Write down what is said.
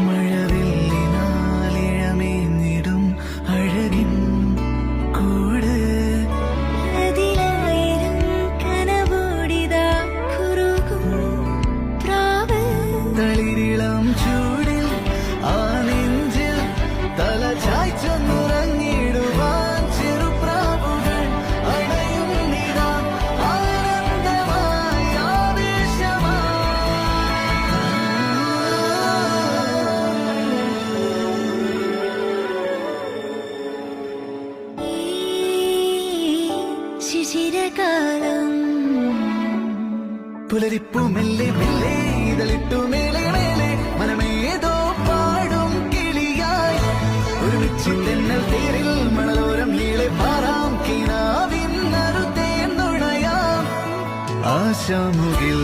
മഴവില്ലിനാലിഴമേഞ്ഞിടും അഴകിൻ കൂട് അതിലായിരം കനവോടിതാ കുറുകും പ്രാവ് തളിരിളം ചൂടിൽ ആ നെഞ്ചിൽ തല ചായ്ച്ചൊന്നുറങ്ങിടുവാൻ ചെറുപ്രാവുകൾ അണയും നിതാ ആനന്ദമായി ഈ ശിശിരകാലം പുലരിപ്പു മെല്ലെ മെല്ലെ ഇതളിട്ടു മേലെ മേലെ മനമേതോ പാടും കിളിയായി ഒരുമിച്ചില്ലെന്നൽ തേരിൽ മണലോരം നീളെ പാറാം കിനാവിൻ നറുതേ നുണയാം ആശാമുകിൽ